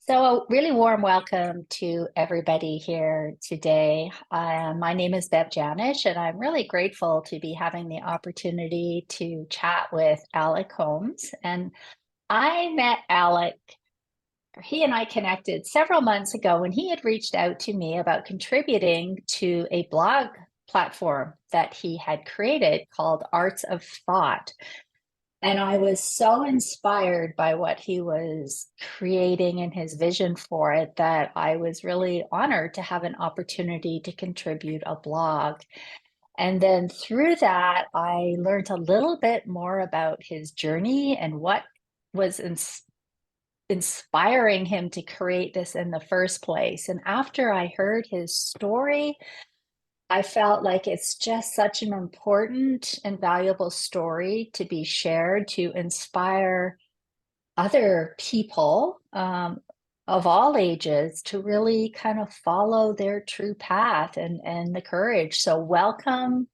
So, a really warm welcome to everybody here today. My name is Bev Janish, and I'm really grateful to be having the opportunity to chat with Alec Holmes. And I met Alec, he and I connected several months ago when he had reached out to me about contributing to a blog platform that he had created called Arts of Thought. And I was so inspired by what he was creating and his vision for it that I was really honored to have an opportunity to contribute a blog. And then through that, I learned a little bit more about his journey and what was inspiring him to create this in the first place. And after I heard his story, I felt like it's just such an important and valuable story to be shared to inspire other people of all ages to really kind of follow their true path and the courage. So, welcome,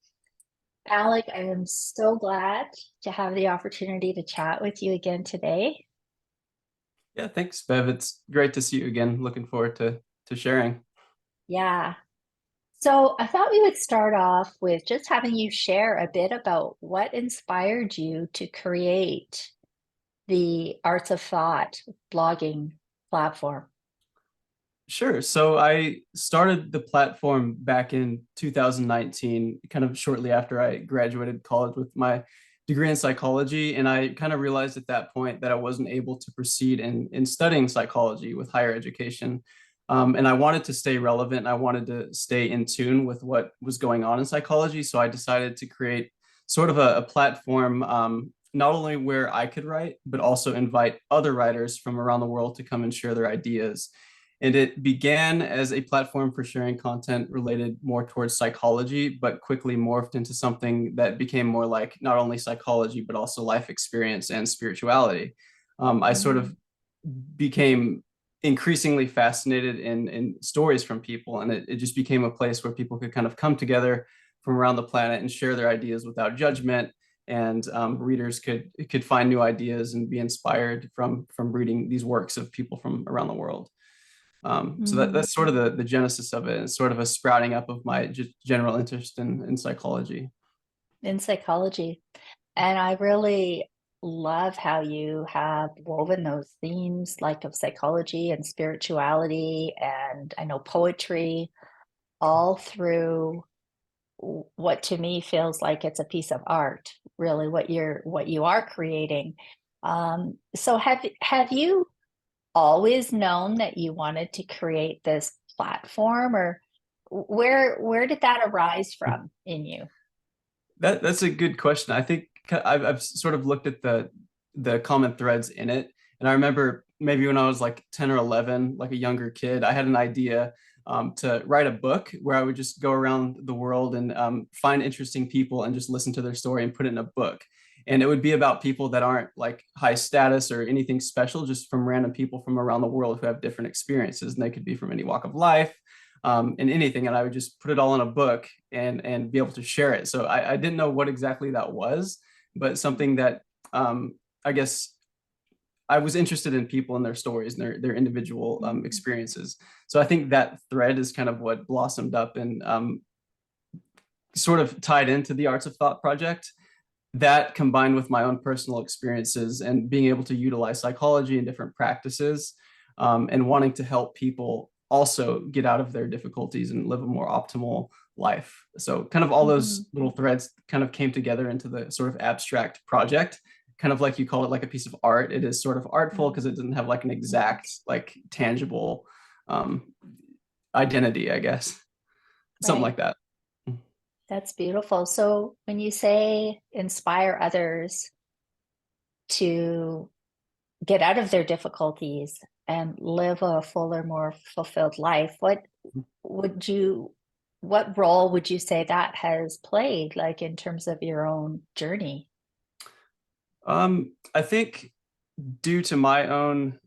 Alec. I am so glad to have the opportunity to chat with you again today. Yeah, thanks, Bev. It's great to see you again. Looking forward to sharing. Yeah. So, I thought we would start off with just having you share a bit about what inspired you to create the Arts of Thought blogging platform. Sure. So I started the platform back in 2019, kind of shortly after I graduated college with my degree in psychology. And I kind of realized at that point that I wasn't able to proceed in studying psychology with higher education. And I wanted to stay relevant. I wanted to stay in tune with what was going on in psychology. So I decided to create sort of a platform, not only where I could write, but also invite other writers from around the world to come and share their ideas. And it began as a platform for sharing content related more towards psychology, but quickly morphed into something that became more like not only psychology, but also life experience and spirituality. I sort of Mm. became increasingly fascinated in stories from people, and it just became a place where people could kind of come together from around the planet and share their ideas without judgment. And readers could find new ideas and be inspired from reading these works of people from around the world. So Mm. that's sort of the genesis of it. It's sort of a sprouting up of my just general interest in psychology. In psychology. And I really love how you have woven those themes like of psychology and spirituality and I know poetry all through what to me feels like it's a piece of art, really what you are creating. So have you always known that you wanted to create this platform, or where did that arise from in you? That's a good question. I think I've sort of looked at the common threads in it, and I remember maybe when I was like 10 or 11, like a younger kid, I had an idea to write a book where I would just go around the world and find interesting people and just listen to their story and put it in a book. And it would be about people that aren't like high status or anything special, just from random people from around the world who have different experiences. And they could be from any walk of life, and anything. And I would just put it all in a book and be able to share it. So I didn't know what exactly that was, but something that I guess I was interested in people and their stories and their individual experiences. So I think that thread is kind of what blossomed up and sort of tied into the Arts of Thought project. That combined with my own personal experiences and being able to utilize psychology and different practices, and wanting to help people also get out of their difficulties and live a more optimal life. So kind of all Mhm. those little threads kind of came together into the sort of abstract project, kind of like you call it like a piece of art. It is sort of artful because it doesn't have like an exact, like tangible um, identity, I guess. Something Right. like that. That's beautiful. So when you say inspire others to get out of their difficulties and live a fuller, more fulfilled life, would you, what role would you say that has played, like in terms of your own journey? I think due to my own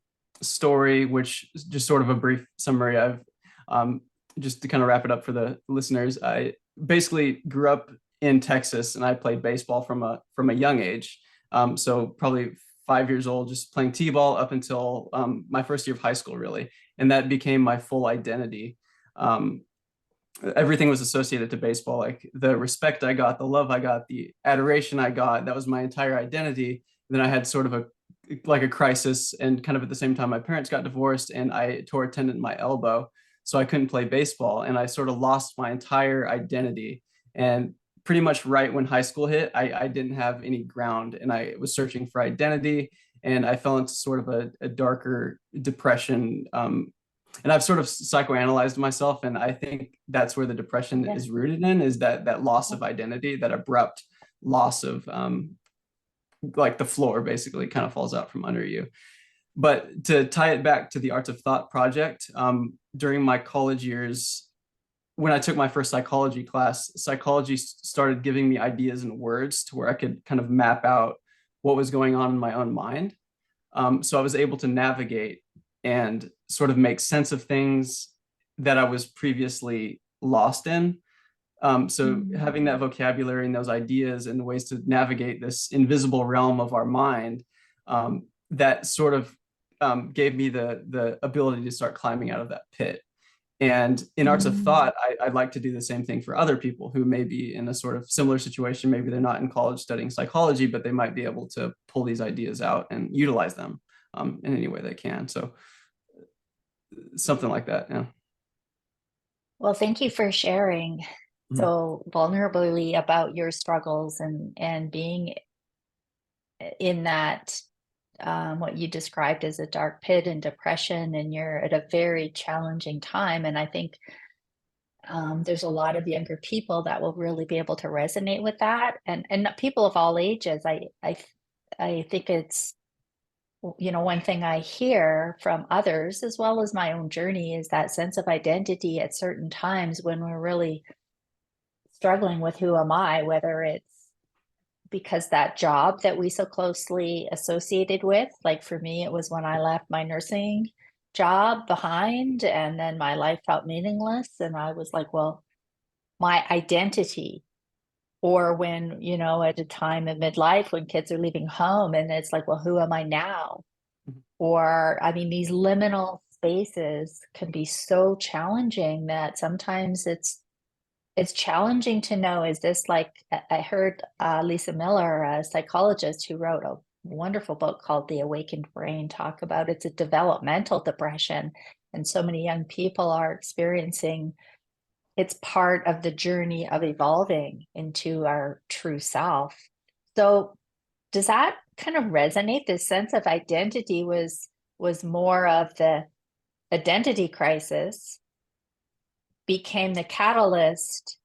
story, which is just sort of a brief summary, I've um, just to kind of wrap it up for the listeners. I basically grew up in Texas, and I played baseball from a young age. So probably 5 years old, just playing t-ball up until my first year of high school, really. And that became my full identity. Um, Everything was associated to baseball, like the respect I got, the love I got, the adoration I got. That was my entire identity. Then I had sort of a crisis, and kind of at the same time my parents got divorced and I tore a tendon in my elbow, so I couldn't play baseball, and I sort of lost my entire identity. And pretty much right when high school hit, I didn't have any ground, and I was searching for identity, and I fell into sort of a darker depression. And I've sort of psychoanalyzed myself, and I think that's where the depression Yeah. is rooted in, is that loss of identity, that abrupt loss of like the floor basically kind of falls out from under you. But to tie it back to the Arts of Thought project, during my college years, when I took my first psychology class, psychology started giving me ideas and words to where I could kind of map out what was going on in my own mind. So I was able to navigate and sort of make sense of things that I was previously lost in. So having that vocabulary and those ideas and ways to navigate this invisible realm of our mind, that sort of gave me the ability to start climbing out of that pit. And in Arts of Mm. Thought, I'd like to do the same thing for other people who may be in a sort of similar situation. Maybe they're not in college studying psychology, but they might be able to pull these ideas out and utilize them in any way they can. So something like that. Yeah. Well, thank you for sharing Mhm. so vulnerably about your struggles and being in that what you described as a dark pit and depression, and you're at a very challenging time. And I think there's a lot of younger people that will really be able to resonate with that, and people of all ages. I think it's, you know, one thing I hear from others as well as my own journey is that sense of identity at certain times when we're really struggling with who am I, whether it's because that job that we so closely associated with, like for me, it was when I left my nursing job behind and then my life felt meaningless. And I was like, well, my identity, or when, you know, at a time in midlife when kids are leaving home and it's like, well, who am I now? Or, I mean, these liminal spaces can be so challenging that sometimes it's challenging to know, is this like, I heard Lisa Miller, a psychologist who wrote a wonderful book called The Awakened Brain, talk about it's a developmental depression. And so many young people are experiencing it's part of the journey of evolving into our true self. So does that kind of resonate? This sense of identity was more of the identity crisis became the catalyst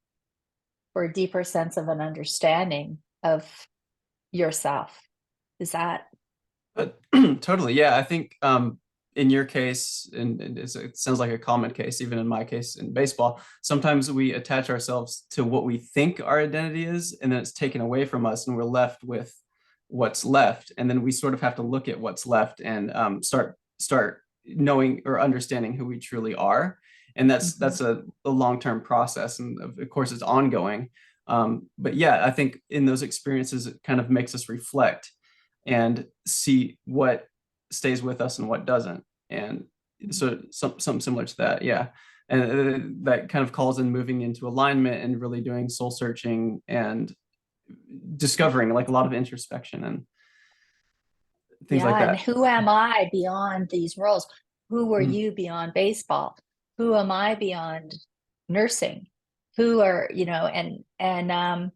for a deeper sense of an understanding of yourself. Is that? But totally, yeah. I think in your case, and it sounds like a common case, even in my case in baseball, sometimes we attach ourselves to what we think our identity is, and then it's taken away from us, and we're left with what's left. And then we sort of have to look at what's left and start knowing or understanding who we truly are. And Mhm. that's a long-term process, and of course it's ongoing. But yeah, I think in those experiences, it kind of makes us reflect and see what stays with us and what doesn't. And so something similar to that, yeah. And that kind of calls in moving into alignment and really doing soul searching and discovering like a lot of introspection and things like Yeah, and that. who am I beyond these roles? Who are Mhm. you beyond baseball? Who am I beyond nursing? Who are, you know, and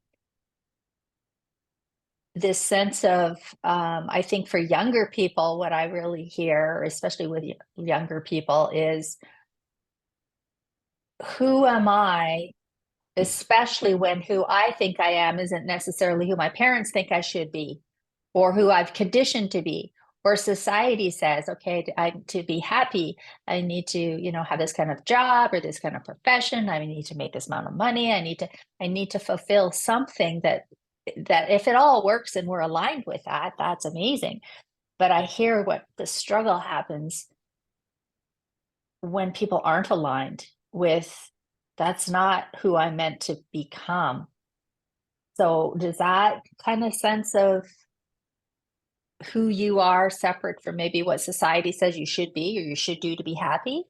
this sense of I think for younger people, what I really hear, especially with younger people, is who am I, especially when who I think I am isn't necessarily who my parents think I should be, or who I've conditioned to be, or society says, okay, to be happy, I need to, you know, have this kind of job or this kind of profession. I need to make this amount of money. I need to fulfill something that if it all works and we're aligned with that, that's amazing. But I hear what the struggle happens when people aren't aligned with that's not who I'm meant to become. So does that kind of sense of who you are separate from maybe what society says you should be or you should do to be happy?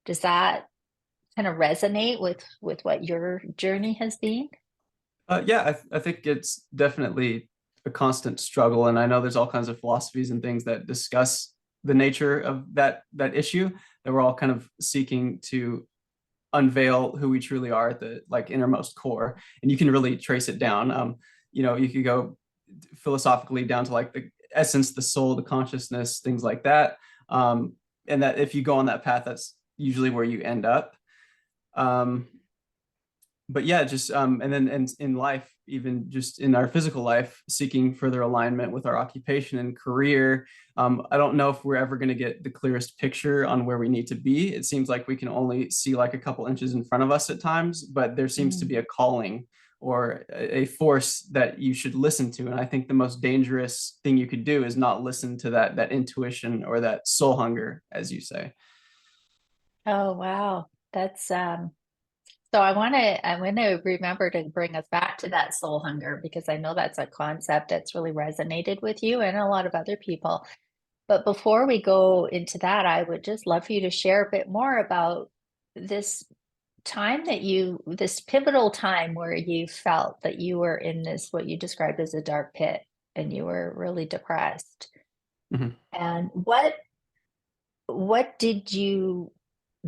Does that kind of resonate with what your journey has been? Yeah, I think it's definitely a constant struggle, and I know there's all kinds of philosophies and things that discuss the nature of that issue, that we're all kind of seeking to unveil who we truly are at the like innermost core, and you can really trace it down. You could go philosophically down to like the essence, the soul, the consciousness, things like that. And that if you go on that path, that's usually where you end up. Um, but yeah, just and then in life, even just in our physical life, seeking further alignment with our occupation and career. I don't know if we're ever going to get the clearest picture on where we need to be. It seems like we can only see like a couple inches in front of us at times, but there seems to Mm. be a calling or a force that you should listen to. And I think the most dangerous thing you could do is not listen to that intuition or that soul hunger, as you say. Oh, wow. That's so I want to remember to bring us back to that soul hunger because I know that's a concept that's really resonated with you and a lot of other people. But before we go into that, I would just love for you to share a bit more about this time this pivotal time where you felt that you were in this, what you described as a dark pit, and you were really depressed. Mhm. And what did you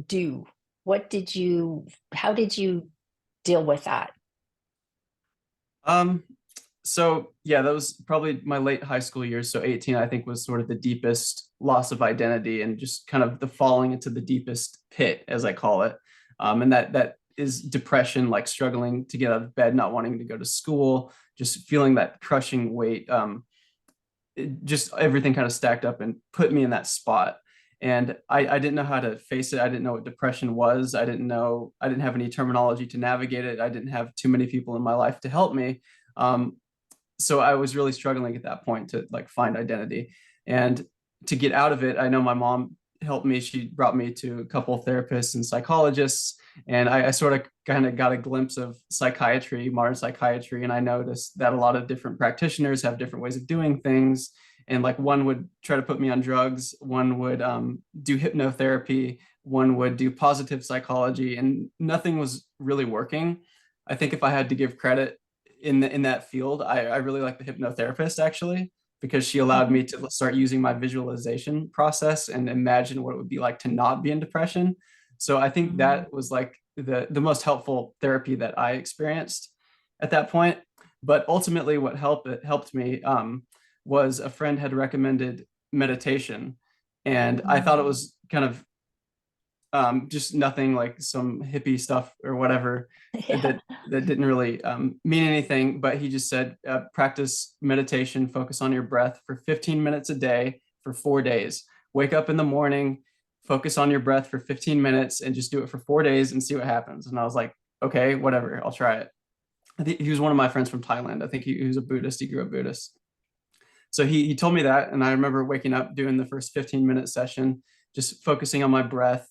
do? How did you deal with that? Um, so yeah, that was probably my late high school years. So 18, I think, was sort of the deepest loss of identity and just kind of the falling into the deepest pit, as I call it. And that is depression, like struggling to get out of bed, not wanting to go to school, just feeling that crushing weight. Just everything kind of stacked up and put me in that spot. And I didn't know how to face it. I didn't know what depression was. I didn't have any terminology to navigate it. I didn't have too many people in my life to help me. Um, so I was really struggling at that point to like find identity. And to get out of it, I know my mom helped me. She brought me to a couple of therapists and psychologists, and I sort of kind of got a glimpse of psychiatry, modern psychiatry, and I noticed that a lot of different practitioners have different ways of doing things. And like one would try to put me on drugs, one would do hypnotherapy, one would do positive psychology, and nothing was really working. I think if I had to give credit in that field, I really like the hypnotherapist actually, because she allowed Mhm. me to start using my visualization process and imagine what it would be like to not be in depression. So I think Mm. that was like the most helpful therapy that I experienced at that point. But ultimately, what helped me was a friend had recommended meditation, and I thought Mm. it was kind of just nothing like some hippie stuff or whatever Yeah. that didn't really mean anything. But he just said, practice meditation, focus on your breath for 15 minutes a day for 4 days. Wake up in the morning, focus on your breath for 15 minutes, and just do it for 4 days and see what happens. And I was like, okay, whatever, I'll try it. I think he was one of my friends from Thailand. I think he was a Buddhist. He grew up Buddhist. So he told me that, and I remember waking up doing the first 15-minute session, just focusing on my breath.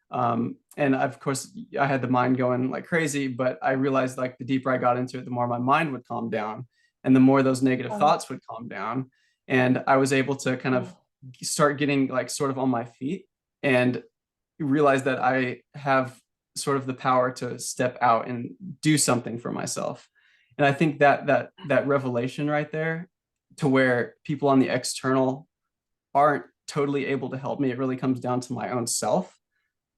And of course, I had the mind going like crazy, but I realized like the deeper I got into it, the more my mind would calm down, and the more those negative Oh, thoughts would calm down, and I was able to kind of oh, start getting like sort of on my feet and realize that I have sort of the power to step out and do something for myself. And I think that revelation right there, to where people on the external aren't totally able to help me, it really comes down to my own self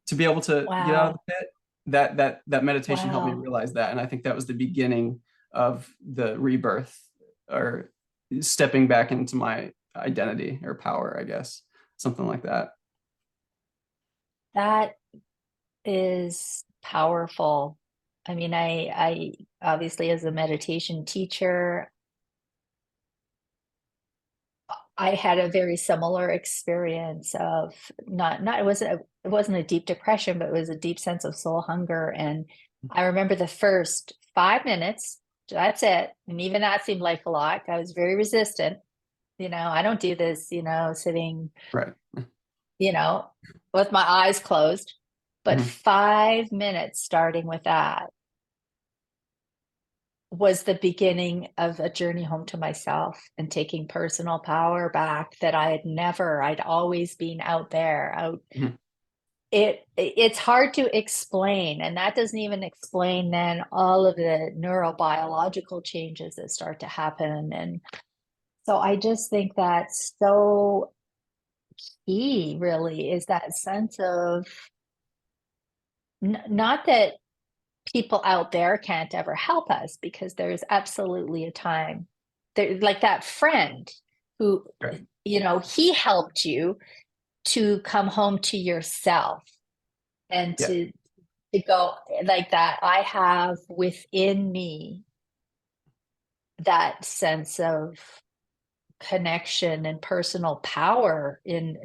to be able to get out of wow. the pit. That meditation helped me Wow. realize that, and I think that was the beginning of the rebirth, or stepping back into my identity or power, I guess, something like that. That is powerful. I mean, I obviously as a meditation teacher, I had a very similar experience of not it wasn't a deep depression, but it was a deep sense of soul hunger. And I remember the first 5 minutes, that's it. And even that seemed like a lot. I was very resistant. I don't do this, sitting, Right. you know, with my eyes closed. But Mhm. 5 minutes starting with that was the beginning of a journey home to myself and taking personal power back that I'd always been out there, out. Mhm. It's hard to explain, and that doesn't even explain then all of the neurobiological changes that start to happen. And so I just think that's so key, really, is that sense of not that people out there can't ever help us, because there's absolutely a time there, like that friend who, Right. he helped you to come home to yourself and Yeah, to go like that. I have within me that sense of connection and personal power in,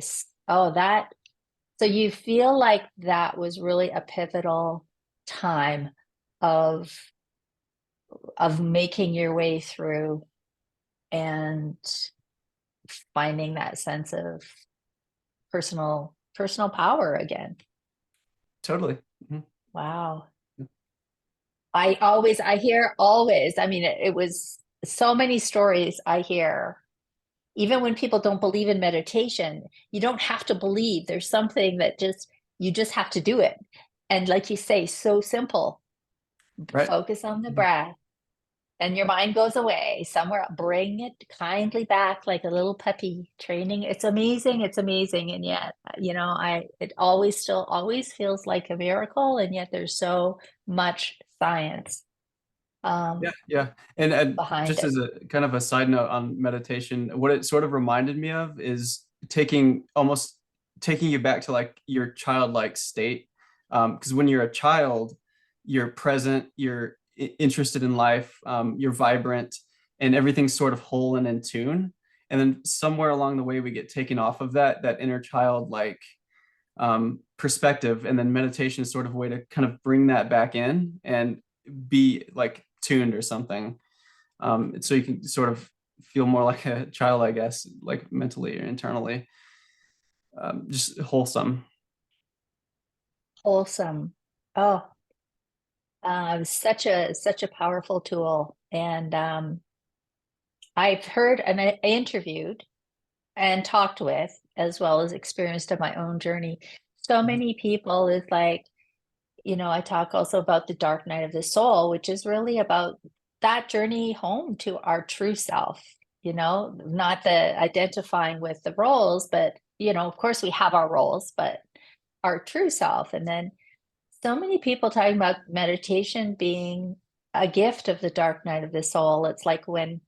oh, that. So you feel like that was really a pivotal time of making your way through and finding that sense of personal power again. totally. Mhm. Wow. I hear always, I mean, it was so many stories I hear, even when people don't believe in meditation. You don't have to believe. There's something that you just have to do it. And like you say, so simple. Right. Focus on the Mhm. breath, and your mind goes away somewhere. Bring it kindly back like a little puppy training. It's amazing. And yet, it always feels like a miracle, and yet there's so much science Yeah, um yeah. And behind just it. as a kind of a side note on meditation, what it sort of reminded me of is taking you back to like your childlike state. Because when you're a child, you're present, you're interested in life, you're vibrant, and everything's sort of whole and in tune. And then somewhere along the way, we get taken off of that inner child like perspective, and then meditation is sort of a way to kind of bring that back in and be like tuned or something, so you can sort of feel more like a child, I guess, like mentally or internally, just wholesome. Wholesome. Oh, such a powerful tool. And I've heard, and I interviewed and talked with, as well as experienced on my own journey, so many people. Is like, I talk also about the dark night of the soul, which is really about that journey home to our true self, not the identifying with the roles, but, of course we have our roles, but our true self. And then so many people talking about meditation being a gift of the dark night of the soul. It's like when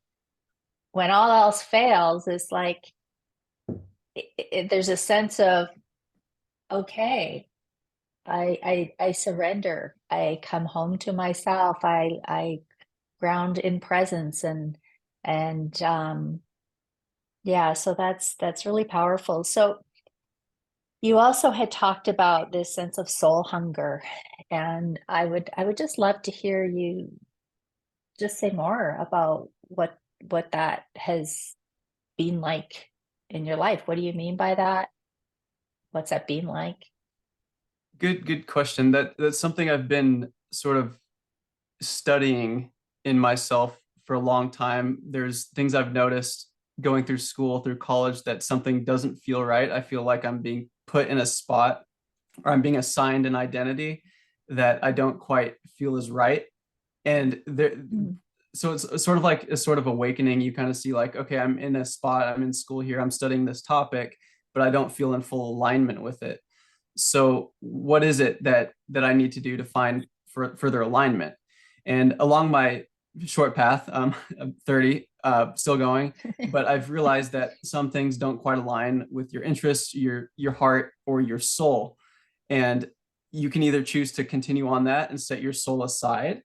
all else fails, it's like there's a sense of, okay, I surrender. I come home to myself. I ground in presence, and yeah, so that's really powerful. So you also had talked about this sense of soul hunger, and I would just love to hear you just say more about what that has been like in your life. What do you mean by that? What's that been like? Good question. That's something I've been sort of studying in myself for a long time. There's things I've noticed going through school, through college, that something doesn't feel right. I feel like I'm being put in a spot, or I'm being assigned an identity that I don't quite feel is right. And there, Mm. so it's sort of like a sort of awakening. You kind of see like, okay, I'm in a spot, I'm in school here, I'm studying this topic, but I don't feel in full alignment with it. So what is it that I need to do to find further alignment? And along my short path, I'm 30, still going, but I've realized that some things don't quite align with your interests, your heart, or your soul. And you can either choose to continue on that and set your soul aside,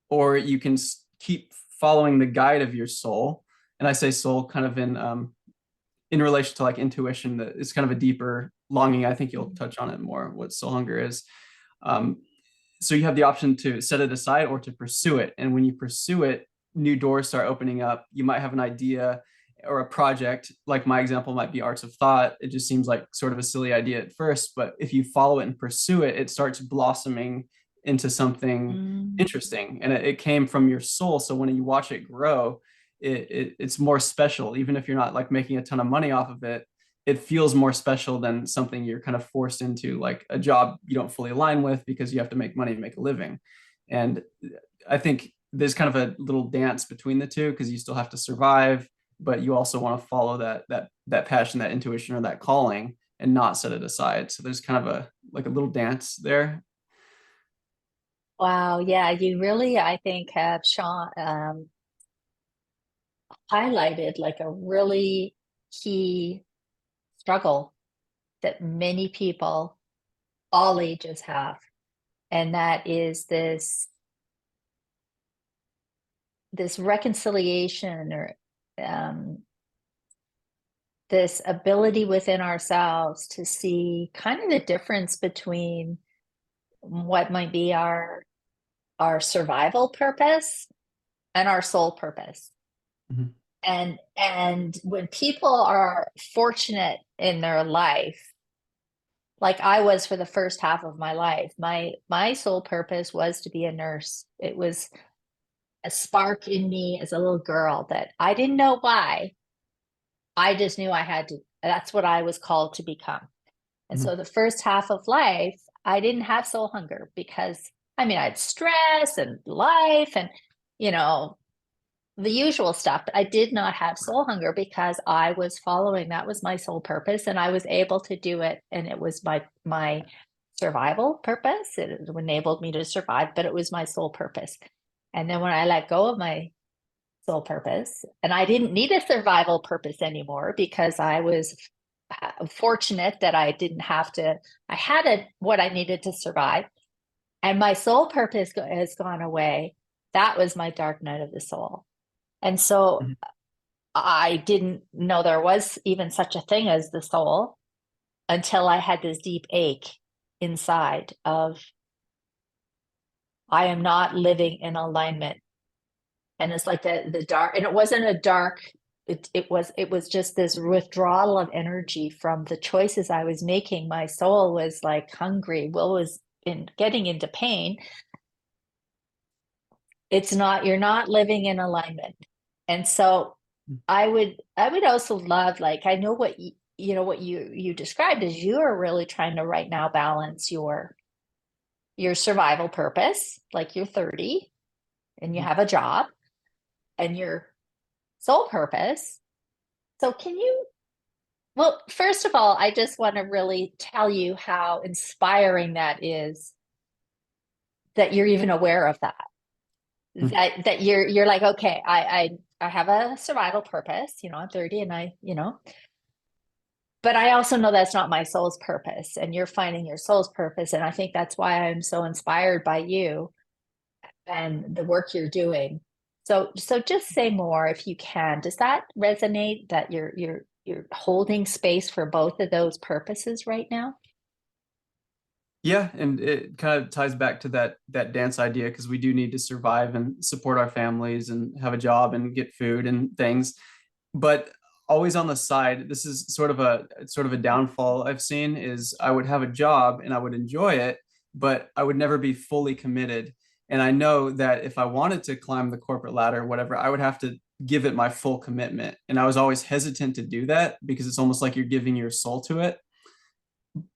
or you can keep following the guide of your soul. And I say soul kind of in relation to like intuition, that it's kind of a deeper longing. I think you'll touch on it more, what soul hunger is. Um, so you have the option to set it aside or to pursue it. And when you pursue it, new doors start opening up. You might have an idea or a project, like my example might be arts of thought. It just seems like sort of a silly idea at first, but if you follow it and pursue it, it starts blossoming into something Mm. interesting, and it came from your soul. So when you watch it grow, it's more special. Even if you're not like making a ton of money off of it, it feels more special than something you're kind of forced into, like a job you don't fully align with because you have to make money to make a living. And I think there's kind of a little dance between the two, because you still have to survive, but you also want to follow that passion, that intuition, or that calling, and not set it aside. So there's kind of a like a little dance there. Wow, yeah, you really, I think, have highlighted like a really key struggle that many people, all ages, have, and that is this reconciliation or um, this ability within ourselves to see kind of the difference between what might be our survival purpose and our soul purpose. Mhm. And when people are fortunate in their life, like I was for the first half of my life, my sole purpose was to be a nurse. It was a spark in me as a little girl that I didn't know why. I just knew I had to, that's what I was called to become. And Mhm. so the first half of life, I didn't have soul hunger because I mean, I had stress and life and, you know, the usual stuff, but I did not have soul hunger because I was following, that was my sole purpose, and I was able to do it. And it was my survival purpose. It enabled me to survive, but it was my sole purpose. And then when I let go of my sole purpose, and I didn't need a survival purpose anymore because I was fortunate that I didn't have to, I had what I needed to survive, and my sole purpose has gone away. That was my dark night of the soul. And so Mhm. I didn't know there was even such a thing as the soul until I had this deep ache inside of I am not living in alignment. And it's like the dark, and it wasn't a dark, it was just this withdrawal of energy from the choices I was making. My soul was like hungry, will was in getting into pain. It's not, you're not living in alignment. And so I would also love, like, I know what you know what you described is you are really trying to right now balance your survival purpose, like you're 30 and you Mhm. have a job, and your soul purpose. So can you, well, first of all, I just want to really tell you how inspiring that is, that you're even aware of that. Mhm. That you're like, okay, I have a survival purpose, I'm 30 and but I also know that's not my soul's purpose, and you're finding your soul's purpose. And I think that's why I'm so inspired by you and the work you're doing. So just say more if you can. Does that resonate, that you're holding space for both of those purposes right now? Yeah, and it kind of ties back to that dance idea, because we do need to survive and support our families and have a job and get food and things. But always on the side, this is sort of a downfall I've seen, is I would have a job and I would enjoy it, but I would never be fully committed. And I know that if I wanted to climb the corporate ladder or whatever, I would have to give it my full commitment. And I was always hesitant to do that because it's almost like you're giving your soul to it.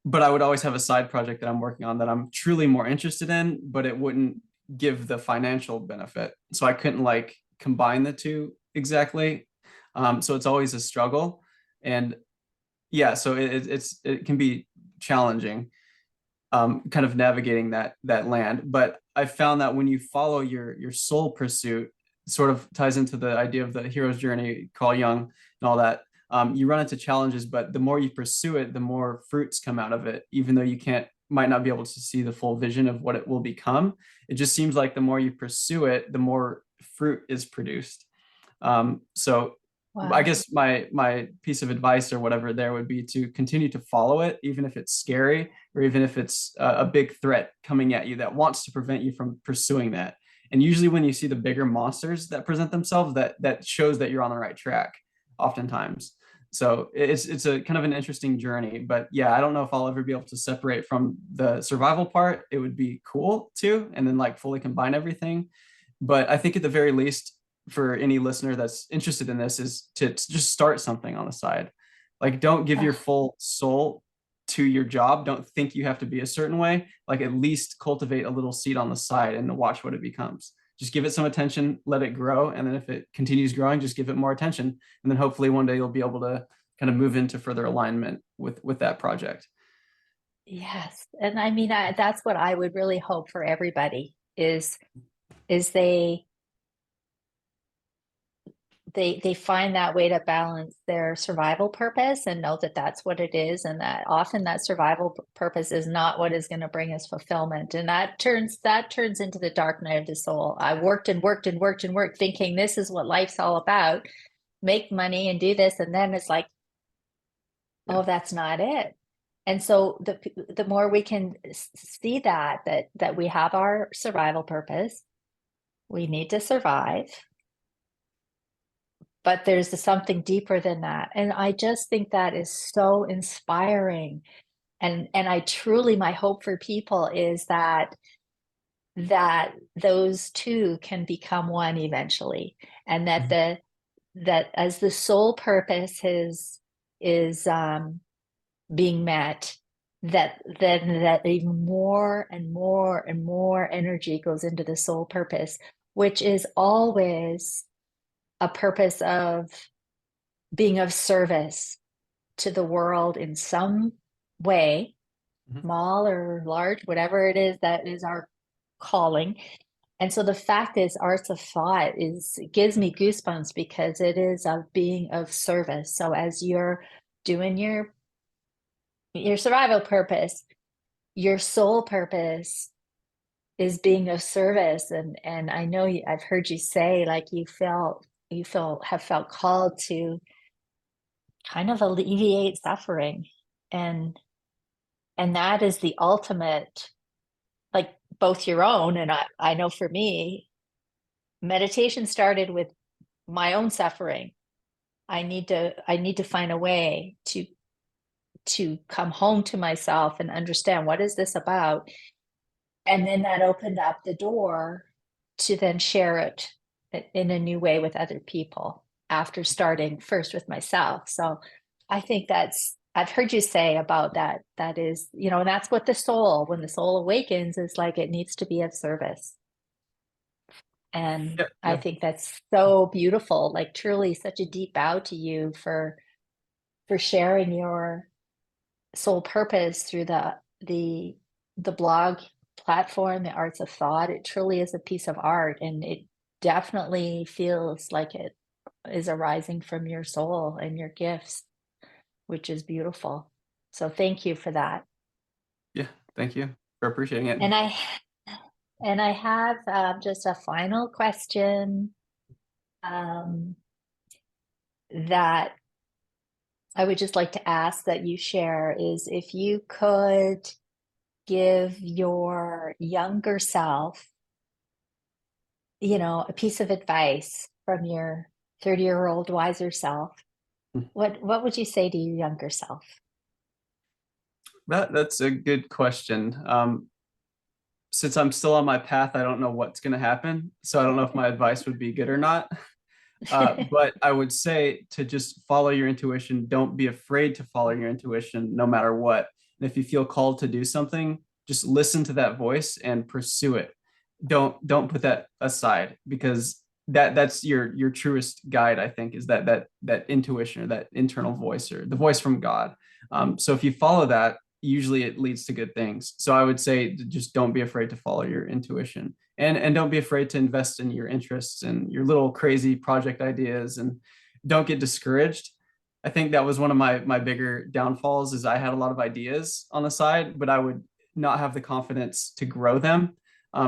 But I would always have a side project that I'm working on that I'm truly more interested in, but it wouldn't give the financial benefit. So I couldn't like combine the two exactly. So it's always a struggle. And yeah, so it can be challenging, kind of navigating that land. But I found that when you follow your soul pursuit, sort of ties into the idea of the hero's journey, Carl Jung, and all that. You run into challenges, but the more you pursue it, the more fruits come out of it. Even though you might not be able to see the full vision of what it will become, it just seems like the more you pursue it, the more fruit is produced. So I Wow. guess my piece of advice or whatever there would be to continue to follow it, even if it's scary, or even if it's a big threat coming at you that wants to prevent you from pursuing that. And usually when you see the bigger monsters that present themselves, that shows that you're on the right track, oftentimes. So it's a kind of an interesting journey. But yeah, I don't know if I'll ever be able to separate from the survival part. It would be cool too, and then like fully combine everything. But I think at the very least, for any listener that's interested in this, is to just start something on the side. Like, don't give your Oh, full soul to your job. Don't think you have to be a certain way. Like, at least cultivate a little seed on the side and watch what it becomes. Just give it some attention, let it grow, and then if it continues growing, just give it more attention, and then hopefully one day you'll be able to kind of move into further alignment with that project. yes. And I mean, that's what I would really hope for everybody is they find that way to balance their survival purpose and know that that's what it is, and that often that survival purpose is not what is going to bring us fulfillment, and that turns into the dark night of the soul. I worked and worked and worked and worked thinking this is what life's all about, make money and do this, and then it's like, Yeah. oh, that's not it. And so the more we can see that we have our survival purpose, we need to survive, but there's something deeper than that. And I just think that is so inspiring. And I truly, my hope for people is that those two can become one eventually, and that Mhm. that as the soul purpose is being met, that then that even more and more and more energy goes into the soul purpose, which is always a purpose of being of service to the world in some way, Mhm. small or large, whatever it is that is our calling. And so the fact is, arts of thought is gives me goosebumps because it is of being of service. So as you're doing your survival purpose, your soul purpose is being of service. And I know I've heard you say like you have felt called to kind of alleviate suffering, and and that is the ultimate, like both your own, and I know for me meditation started with my own suffering. I need to find a way to come home to myself and understand what is this about, and then that opened up the door to then share it in a new way with other people after starting first with myself. So I think that's, I've heard you say about that, that is, and that's what the soul, when the soul awakens, is like it needs to be of service. And Yeah, I yeah. think that's so beautiful, like truly such a deep bow to you for sharing your soul purpose through the blog platform, the Arts of Thought. It truly is a piece of art, and it definitely feels like it is arising from your soul and your gifts, which is beautiful. So thank you for that. Yeah, thank you for appreciating it. And I have just a final question um, that I would just like to ask that you share is if you could give your younger self, a piece of advice from your 30-year-old wiser self, what would you say to your younger self? That's a good question. Since I'm still on my path, I don't know what's going to happen, so I don't know if my advice would be good or not. But I would say to just follow your intuition. Don't be afraid to follow your intuition, no matter what. And if you feel called to do something, just listen to that voice and pursue it. Don't put that aside, because that's your truest guide. I think is that intuition, or that internal voice, or the voice from God. So if you follow that, usually it leads to good things. So I would say just don't be afraid to follow your intuition, and don't be afraid to invest in your interests and your little crazy project ideas, and don't get discouraged. I think that was one of my bigger downfalls, is I had a lot of ideas on the side, but I would not have the confidence to grow them,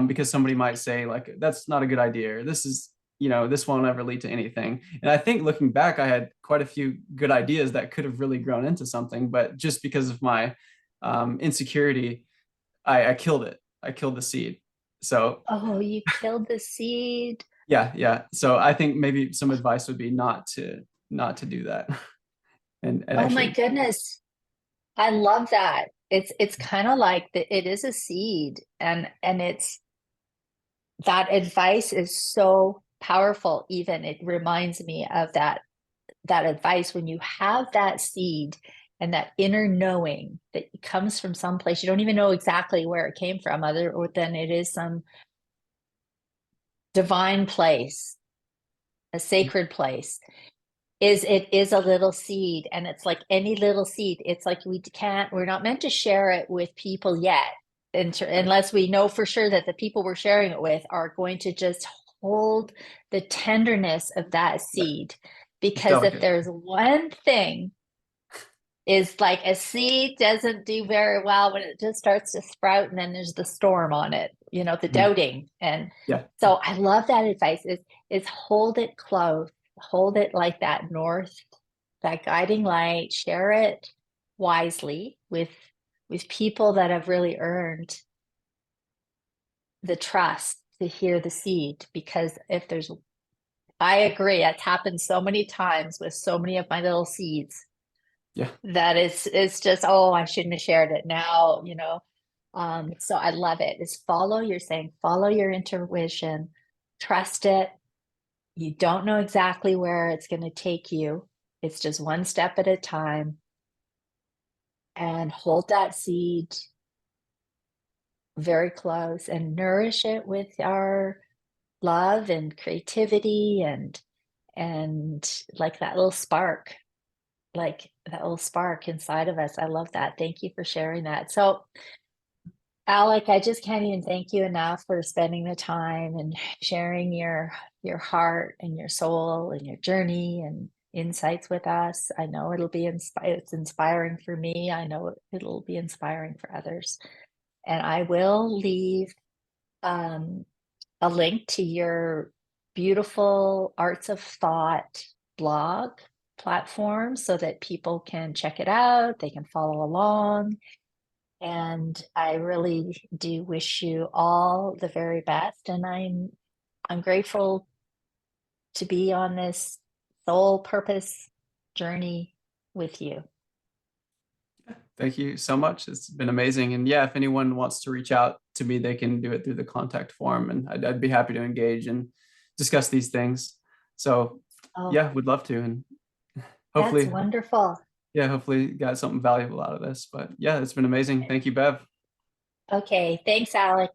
because somebody might say like, that's not a good idea, or this won't ever lead to anything. And I think looking back, I had quite a few good ideas that could have really grown into something, but just because of my insecurity, I killed it. I killed the seed. So Oh, you killed the seed. yeah, yeah. So I think maybe some advice would be not to do that. and Oh my actually, goodness. I love that. It's kind of like it is a seed, and it's that advice is so powerful. Even it reminds me of that advice when you have that seed and that inner knowing that comes from someplace you don't even know exactly where it came from, other or than it is some divine place, a sacred place. Is it is a little seed, and it's like any little seed. It's like we're not meant to share it with people yet, right, unless we know for sure that the people we're sharing it with are going to just hold the tenderness of that yeah, seed. it's Because if delicate. there's one thing, is like a seed doesn't do very well when it just starts to sprout and then there's the storm on it, the Mhm. doubting. And Yeah, so I love that advice is hold it close, hold it like that north, that guiding light, share it wisely with people that have really earned the trust to hear the seed. Because if there's I agree, it's happened so many times with so many of my little seeds yeah, that it's just, oh, I shouldn't have shared it now. So I love it. Is you're saying follow your intuition, trust it. You don't know exactly where it's going to take you. It's just one step at a time, and hold that seed very close and nourish it with our love and creativity and like that little spark inside of us. I love that. Thank you for sharing that. So Alec, I just can't even thank you enough for spending the time and sharing your heart and your soul and your journey and insights with us. I know it's inspiring for me. I know it'll be inspiring for others. And I will leave um, a link to your beautiful Arts of Thought blog platform so that people can check it out, they can follow along. And I really do wish you all the very best. And I'm grateful to be on this soul purpose journey with you. thank you so much. It's been amazing. And yeah, if anyone wants to reach out to me, they can do it through the contact form, and I'd be happy to engage and discuss these things. So Oh, yeah, would love to. And that's hopefully, wonderful. yeah, hopefully got something valuable out of this. But yeah, it's been amazing. Thank you, Bev. Okay, thanks, Alec.